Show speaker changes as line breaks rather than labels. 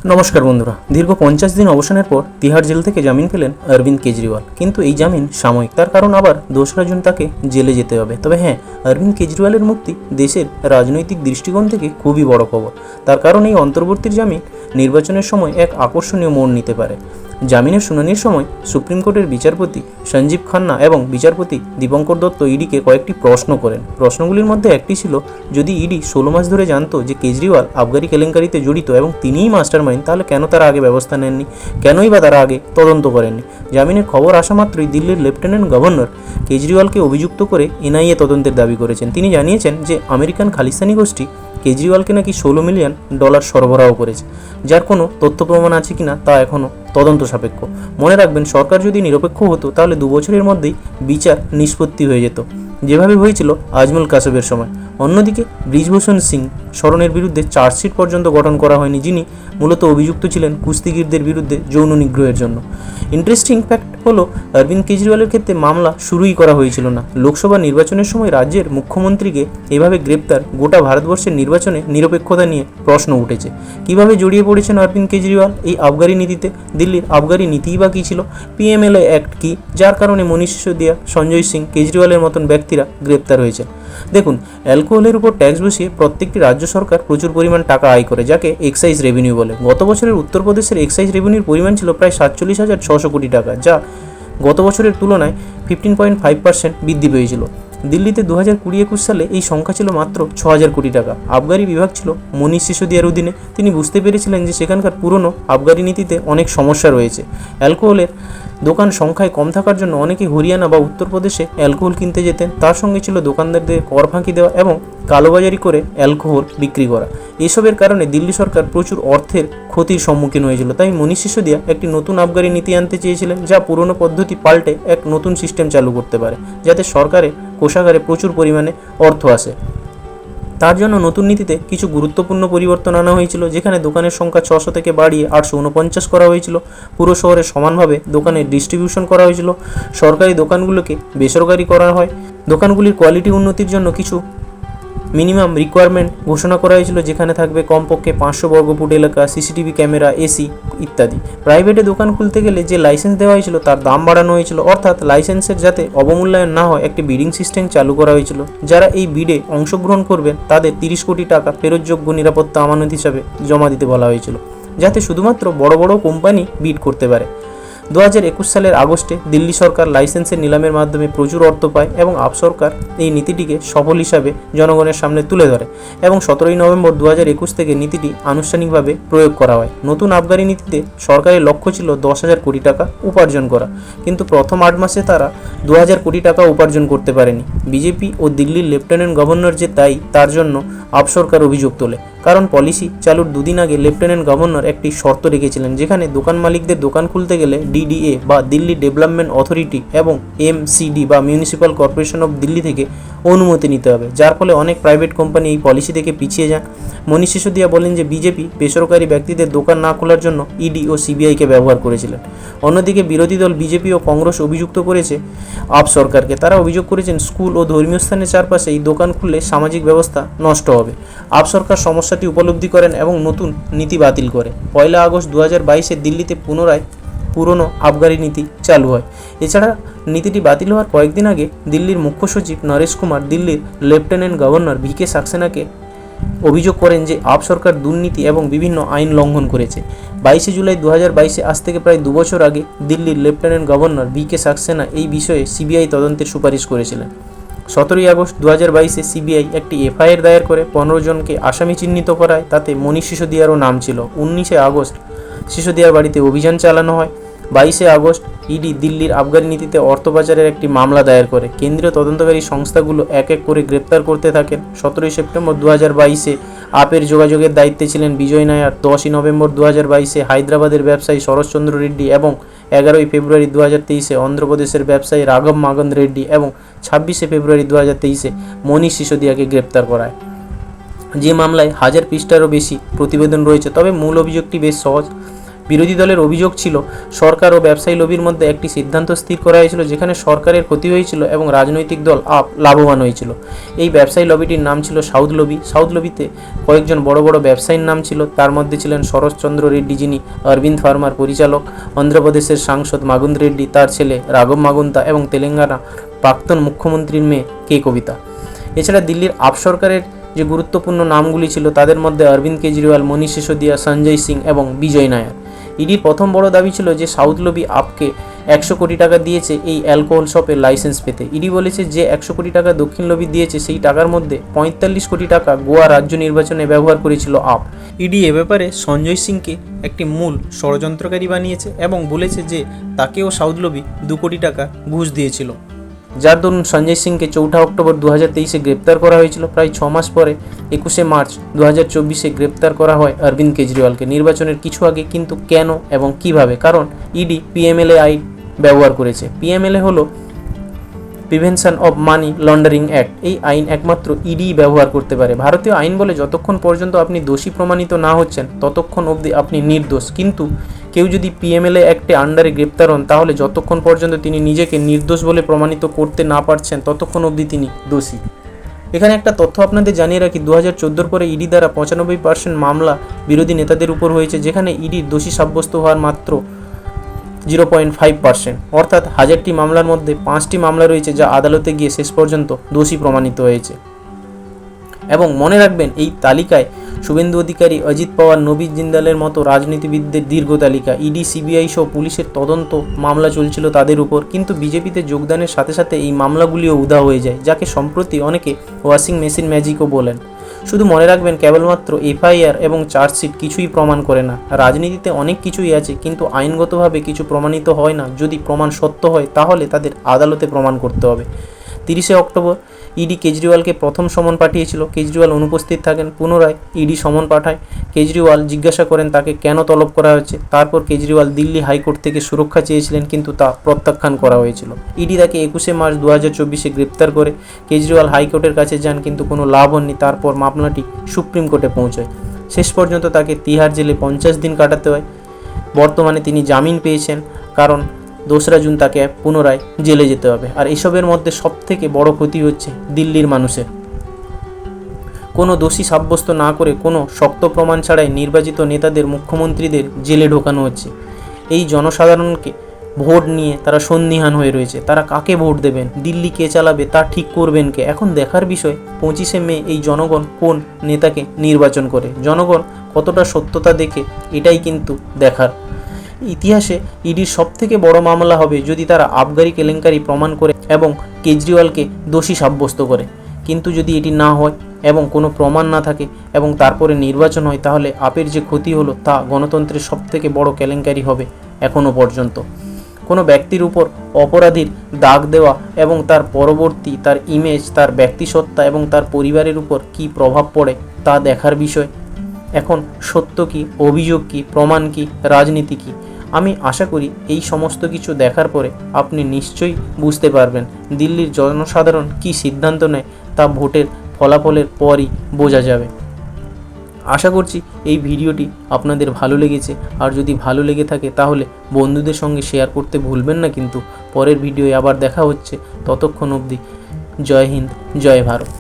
নমস্কার বন্ধুরা। দীর্ঘ 50 দিন অবসানের পর তিহার জেল থেকে জামিন পেলেন অরবিন্দ কেজরিওয়াল। কিন্তু এই জামিন সাময়িক, তার কারণ আবার 2রা জুন তাকে জেলে যেতে হবে। তবে হ্যাঁ, অরবিন্দ কেজরিওয়ালের মুক্তি দেশের রাজনৈতিক দৃষ্টিকোণ থেকে খুবই বড় খবর। তার কারণ এই অন্তর্বর্তীর জামিন নির্বাচনের সময় এক আকর্ষণীয় মোড় নিতে পারে। জামিনের শুনানির সময় সুপ্রিম কোর্টের বিচারপতি সঞ্জীব খান্না এবং বিচারপতি দীপঙ্কর দত্ত ইডিকে কয়েকটি প্রশ্ন করেন। প্রশ্নগুলির মধ্যে একটি ছিল, যদি ইডি 16 মাস ধরে জানতো যে কেজরিওয়াল আবগারি কেলেঙ্কারিতে জড়িত এবং তিনিই মাস্টারমাইন্ড, তাহলে কেন তারা আগে ব্যবস্থা নেননি, কেনই বা তারা আগে তদন্ত করেননি। জামিনের খবর আসা মাত্রই দিল্লির লেফটেন্যান্ট গভর্নর কেজরিওয়ালকে অভিযুক্ত করে এনআইএ তদন্তের দাবি করেছেন। তিনি জানিয়েছেন যে আমেরিকান খালিস্তানি গোষ্ঠী কেজরিওয়ালকে নাকি $16 মিলিয়ন সরবরাহ করেছে, যার কোনো তথ্য প্রমাণ আছে কিনা তা এখনও তদন্ত সাপেক্ষ। মনে রাখবেন, সরকার যদি নিরপেক্ষ হতো তাহলে 2 বছরের মধ্যেই বিচার নিষ্পত্তি হয়ে যেত, যেভাবে হয়েছিল আজমল কাসবের সময়। অন্যদিকে ব্রিজভূষণ সিং শরণের বিরুদ্ধে চার্জশিট পর্যন্ত গঠন করা হয়নি, যিনি মূলত অভিযুক্ত ছিলেন কুস্তিগিরদের বিরুদ্ধে যৌন নিগ্রহের জন্য। ইন্টারেস্টিং ফ্যাক্ট হলো, অরবিন্দ কেজরিওয়ালের ক্ষেত্রে মামলা শুরুই করা হয়েছিল না। লোকসভা নির্বাচনের সময় রাজ্যের মুখ্যমন্ত্রীকে এভাবে গ্রেপ্তার, গোটা ভারতবর্ষের নির্বাচনে নিরপেক্ষতা নিয়ে প্রশ্ন উঠেছে। কিভাবে জড়িয়ে পড়েছেন অরবিন্দ কেজরিওয়াল এই আবগারি নীতিতে? দিল্লির আবগারি নীতিই বা কী ছিল? পিএমএলএ অ্যাক্ট কী, যার কারণে মনীষ সিসোদিয়া, সঞ্জয় সিং, কেজরিওয়ালের মতন ব্যক্তিরা গ্রেপ্তার হয়েছে? দেখুন, অ্যালকোহলের উপর ট্যাক্স বসিয়ে প্রত্যেকটি রাজ্য সরকার প্রচুর পরিমাণ টাকা আয় করে, যাকে এক্সাইজ রেভিনিউ বলে। গত বছরের উত্তরপ্রদেশের এক্সাইজ রেভিনিউর পরিমাণ ছিল প্রায় 47,600 কোটি টাকা, যা গত বছরের তুলনায় 15.5% বৃদ্ধি পেয়েছিল। দিল্লিতে 2020-21 সালে এই সংখ্যা ছিল মাত্র 6,000 কোটি টাকা। আবগারি বিভাগ ছিল মনীষ সিসোদিয়ার অধীনে। তিনি বুঝতে পেরেছিলেন যে সেখানকার পুরনো আবগারি নীতিতে অনেক সমস্যা রয়েছে। অ্যালকোহলের দোকান সংখ্যায় কম থাকার জন্য অনেকে হরিয়ানা বা উত্তরপ্রদেশে অ্যালকোহল কিনতে যেতেন। তার সঙ্গে ছিল দোকানদারদের কর ফাঁকি দেওয়া এবং কালোবাজারি করে অ্যালকোহল বিক্রি করা। এসবের কারণে দিল্লি সরকার প্রচুর অর্থের ক্ষতির সম্মুখীন হয়েছিল। তাই মনীষ সিসোদিয়া একটি নতুন আবগারি নীতি আনতে চেয়েছিলেন, যা পুরনো পদ্ধতি পাল্টে এক নতুন সিস্টেম চালু করতে পারে, যাতে সরকারের কোষাগারে প্রচুর পরিমাণে অর্থ আসে। তার জন্য নতুন নীতিতে কিছু গুরুত্বপূর্ণ পরিবর্তন আনা হয়েছিল, যেখানে দোকানের সংখ্যা 600 থেকে বাড়িয়ে 849 করা হয়েছিল। পুরো শহরে সমানভাবে দোকানের ডিস্ট্রিবিউশন করা হয়েছিল। সরকারি দোকানগুলোকে বেসরকারি করা হয়। দোকানগুলির কোয়ালিটি উন্নতির জন্য কিছু মিনিমাম রিকোয়ারমেন্ট ঘোষণা করা হয়েছিল, যেখানে থাকবে কমপক্ষে 500 বর্গফুট এলাকা, সিসিটিভি ক্যামেরা, এসি ইত্যাদি। প্রাইভেটে দোকান খুলতে গেলে যে লাইসেন্স দেওয়া হয়েছিল তার দাম বাড়ানো হয়েছিল, অর্থাৎ লাইসেন্সের যাতে অবমূল্যায়ন না হয় একটি বিডিং সিস্টেম চালু করা হয়েছিল। যারা এই বিডে অংশগ্রহণ করবেন তাদের 30 কোটি টাকা ফেরতযোগ্য নিরাপত্তা আমানত হিসাবে জমা দিতে বলা হয়েছিল, যাতে শুধুমাত্র বড় বড় কোম্পানি বিড করতে পারে। 2021 সালের আগস্টে দিল্লি সরকার লাইসেন্সের নিলামের মাধ্যমে প্রচুর অর্থ পায় এবং আপ সরকার এই নীতিটিকে সফল হিসাবে জনগণের সামনে তুলে ধরে এবং 17 নভেম্বর 2021 থেকে নীতিটি আনুষ্ঠানিকভাবে প্রয়োগ করা হয়। নতুন আবগারি নীতিতে সরকারের লক্ষ্য ছিল 10,000 কোটি টাকা উপার্জন করা, কিন্তু প্রথম 8 মাসে তারা 2,000 কোটি টাকা উপার্জন করতে পারেনি। বিজেপি ও দিল্লির লেফটেন্যান্ট গভর্নর যে দায়ী, তার জন্য আপ সরকার অভিযোগ তোলে। কারণ পলিসি চালুর 2 দিন আগে লেফটেন্যান্ট গভর্নর একটি শর্ত রেখেছিলেন, যেখানে দোকান মালিকদের দোকান খুলতে গেলে ডিডিএ বা দিল্লি ডেভেলপমেন্ট অথরিটি এবং এমসিডি বা মিউনিসিপ্যাল কর্পোরেশন অফ দিল্লি থেকে অনুমতি নিতে হবে, যার ফলে অনেক প্রাইভেট কোম্পানি এই পলিসি থেকে পিছিয়ে যান। মনীষ সিসোদিয়া বলেন যে বিজেপি বেসরকারি ব্যক্তিদের দোকান না খোলার জন্য ইডি ও সিবিআইকে ব্যবহার করেছিলেন। অন্যদিকে বিরোধী দল বিজেপি ও কংগ্রেস অভিযুক্ত করেছে আপ সরকারকে। তারা অভিযোগ করেছেন স্কুল ও ধর্মীয় স্থানের চারপাশে এই দোকান খুললে সামাজিক ব্যবস্থা নষ্ট হবে। আপ সরকার সমস্যাটি উপলব্ধি করেন এবং নতুন নীতি বাতিল করে। 1 আগস্ট 2022-এ দিল্লিতে পুনরায় পুরনো আবগারি নীতি চালু হয়। এছাড়া নীতিটি বাতিল হওয়ার কয়েকদিন আগে দিল্লির মুখ্য সচিব নরেশ কুমার দিল্লির লেফটেন্যান্ট গভর্নর ভিকে সাক্সেনাকে অভিযোগ করেন যে আপ সরকার দুর্নীতি এবং বিভিন্ন আইন লঙ্ঘন করেছে। 22 জুলাই 2022-এ আজ থেকে প্রায় 2 বছর আগে দিল্লির লেফটেন্যান্ট গভর্নর ভিকে সাক্সেনা এই বিষয়ে সিবিআই তদন্তের সুপারিশ করেছিলেন। 17 আগস্ট 2022-এ সিবিআই একটি এফআইআর দায়ের করে 15 জনকে আসামি চিহ্নিত করায়, তাতে মনীষ সিসোদিয়ারও নাম ছিল। 19 আগস্ট সিসোদিয়ার বাড়িতে অভিযান চালানো হয়। 22 আগস্ট ইডি দিল্লির আবগারি নীতিতে অর্থ পাচারের একটি মামলা দায়ের করে। কেন্দ্রীয় তদন্তকারী সংস্থাগুলো এক এক করে গ্রেপ্তার করতে থাকেন। 17 সেপ্টেম্বর 2022-এ আপের যোগাযোগের দায়িত্বে ছিলেন বিজয় নায়ার। 10 নভেম্বর 2022-এ হায়দ্রাবাদের ব্যবসায়ী শরৎচন্দ্র রেড্ডি এবং 11 ফেব্রুয়ারি 2023-এ অন্ধ্রপ্রদেশের ব্যবসায়ী রাঘব মাগন রেড্ডি এবং 26 ফেব্রুয়ারি 2023-এ মনীষ সিসোদিয়াকে গ্রেপ্তার করায়। যে মামলায় 1000 পৃষ্ঠারও বেশি প্রতিবেদন রয়েছে, তবে মূল অভিযোগটি বেশ সহজ। বিরোধী দলের অভিযোগ ছিল সরকার ও ব্যবসায়ী লবির মধ্যে একটি সিদ্ধান্ত স্থির করা হয়েছিল যেখানে সরকারের ক্ষতি হয়েছিল এবং রাজনৈতিক দল লাভবান হয়েছিল। এই ব্যবসায়ী লবিটির নাম ছিল সাউথ লবি। সাউথ লবিতে কয়েকজন বড় বড় ব্যবসায়ীর নাম ছিল, তার মধ্যে ছিলেন শরৎচন্দ্র রেড্ডি যিনি অরবিন্দ ফার্মার পরিচালক, অন্ধ্রপ্রদেশের সাংসদ মাগুন্দ রেড্ডি, তার ছেলে রাঘব মাগুন্তা এবং তেলেঙ্গানা প্রাক্তন মুখ্যমন্ত্রীর মেয়ে কে কবিতা। এছাড়া দিল্লির আপ সরকারের যে গুরুত্বপূর্ণ নামগুলি ছিল তাদের মধ্যে অরবিন্দ কেজরিওয়াল, মনীষ সিসোদিয়া, সঞ্জয় সিং এবং বিজয় নায়ার। ইডির প্রথম বড় দাবি ছিল যে সাউথ লবি আপকে 100 কোটি টাকা দিয়েছে এই অ্যালকোহল শপের লাইসেন্স পেতে। ইডি বলেছে যে 100 কোটি টাকা দক্ষিণ লবি দিয়েছে সেই টাকার মধ্যে 45 কোটি টাকা গোয়া রাজ্য নির্বাচনে ব্যবহার করেছিল আপ। ইডি এ ব্যাপারে সঞ্জয় সিংকে একটি মূল ষড়যন্ত্রকারী বানিয়েছে এবং বলেছে যে তাকেও সাউথ লবি 2 কোটি টাকা ঘুষ দিয়েছিল, যার দরুন সঞ্জয় সিংকে 4 অক্টোবর 2023-এ গ্রেপ্তার করা হয়েছিল। প্রায় 6 মাস পরে 21 মার্চ 2024-এ গ্রেপ্তার করা হয় অরবিন্দ কেজরিওয়ালকে নির্বাচনের কিছু আগে। কিন্তু কেন এবং কিভাবে? কারণ ইডি পিএমএলএ আইন ব্যবহার করেছে। পিএমএলএ হলো prevention of money laundering act. এই আইন একমাত্র ইডি ব্যবহার করতে পারে। ভারতীয় আইন বলে যতক্ষণ পর্যন্ত আপনি দোষী প্রমাণিত না হচ্ছেন ততক্ষণ অবধি আপনি নির্দোষ, কিন্তু কেউ যদি পিএমএলএ অ্যাক্টে আন্ডারে গ্রেপ্তার হন তাহলে যতক্ষণ পর্যন্ত তিনি নিজেকে নির্দোষ বলে প্রমাণিত করতে না পারছেন ততক্ষণ অবধি তিনি দোষী। এখানে একটা তথ্য আপনাদের জানিয়ে রাখি, 2014 পরে ইডি দ্বারা 95% মামলা বিরোধী নেতাদের উপর হয়েছে, যেখানে ইডির দোষী সাব্যস্ত হওয়ার মাত্র 0.5%। অর্থাৎ 1000টি মামলার মধ্যে 5টি মামলা রয়েছে যা আদালতে গিয়ে শেষ পর্যন্ত দোষী প্রমাণিত হয়েছে। এবং মনে রাখবেন এই তালিকায় শুভেন্দু অধিকারী, অজিত পাওয়ার, নবীন জিন্দালের মতো রাজনীতিবিদদের দীর্ঘ তালিকা। ইডি, সিবিআই সহ পুলিশের তদন্ত মামলা চলছিল তাদের উপর, কিন্তু বিজেপিতে যোগদানের সাথে সাথে এই মামলাগুলিও উধাও হয়ে যায়, যাকে সম্প্রতি অনেকে ওয়াশিং মেশিন ম্যাজিকও বলেন। শুধু মনে রাখবেন কেবলমাত্র এফআইআর এবং চার্জশিট কিছুই প্রমাণ করে না। রাজনীতিতে অনেক কিছুই আছে কিন্তু আইনগতভাবে কিছু প্রমাণিত হয় না। যদি প্রমাণ সত্য হয় তাহলে তাদের আদালতে প্রমাণ করতে হবে। 30 অক্টোবর ইডি কেজরিওয়ালকে প্রথম সমন পাঠিয়েছিল। কেজরিওয়াল অনুপস্থিত থাকেন। পুনরায় ইডি সমন পাঠায়। কেজরিওয়াল জিজ্ঞাসা করেন তাকে কেন তলব করা হচ্ছে। তারপর কেজরিওয়াল দিল্লি হাইকোর্ট থেকে সুরক্ষা চেয়েছিলেন কিন্তু তা প্রত্যাখ্যান করা হয়েছিল। ইডি তাকে 21 মার্চ 2024-এ গ্রেপ্তার করে। কেজরিওয়াল হাইকোর্টের কাছে যান কিন্তু কোনো লাভ হয়নি। তারপর মামলাটি সুপ্রিম কোর্টে পৌঁছায়। শেষ পর্যন্ত তাকে তিহার জেলে 50 দিন কাটাতে হয়। বর্তমানে তিনি জামিন পেয়েছেন, কারণ 2রা জুন তাকে পুনরায় জেলে যেতে হবে। আর এসবের মধ্যে সবথেকে বড় ক্ষতি হচ্ছে দিল্লির মানুষের। কোনো দোষী সাব্যস্ত না করে কোনো শক্ত প্রমাণ ছাড়াই নির্বাচিত নেতাদের, মুখ্যমন্ত্রীদের জেলে ঢোকানো হচ্ছে। এই জনসাধারণকে ভোট নিয়ে তারা সন্দিহান হয়ে রয়েছে। তারা কাকে ভোট দেবেন, দিল্লি কে চালাবে তা ঠিক করবেন কে। এখন দেখার বিষয় 25শে মে এই জনগণ কোন নেতাকে নির্বাচন করে, জনগণ কতটা সত্যতা দেখে, এটাই কিন্তু দেখার। ইতিহাসে ইডির সবথেকে বড় মামলা হবে যদি তারা আবগারি কেলেঙ্কারি প্রমাণ করে এবং কেজরিওয়ালকে দোষী সাব্যস্ত করে। কিন্তু যদি এটি না হয় এবং কোনো প্রমাণ না থাকে এবং তারপরে নির্বাচন হয়, তাহলে আপের যে ক্ষতি হলো তা গণতন্ত্রের সবথেকে বড় কেলেঙ্কারি হবে এখনও পর্যন্ত। কোনো ব্যক্তির উপর অপরাধীর দাগ দেওয়া এবং তার পরবর্তী তার ইমেজ, তার ব্যক্তিসত্তা এবং তার পরিবারের উপর কী প্রভাব পড়ে তা দেখার বিষয়। এখন সত্য কী, অভিযোগ কী, প্রমাণ কী, রাজনীতি কী, আমি আশা করি এই সমস্ত কিছু দেখার পরে আপনি নিশ্চয়ই বুঝতে পারবেন দিল্লির জনসাধারণ কী সিদ্ধান্ত নেয় তা ভোটের ফলাফলের পরই বোঝা যাবে। আশা করছি এই ভিডিওটি আপনাদের ভালো লেগেছে। আর যদি ভালো লেগে থাকে তাহলে বন্ধুদের সঙ্গে শেয়ার করতে ভুলবেন না। কিন্তু পরের ভিডিওয়ে আবার দেখা হচ্ছে। ততক্ষণ অবধি জয় হিন্দ, জয় ভারত।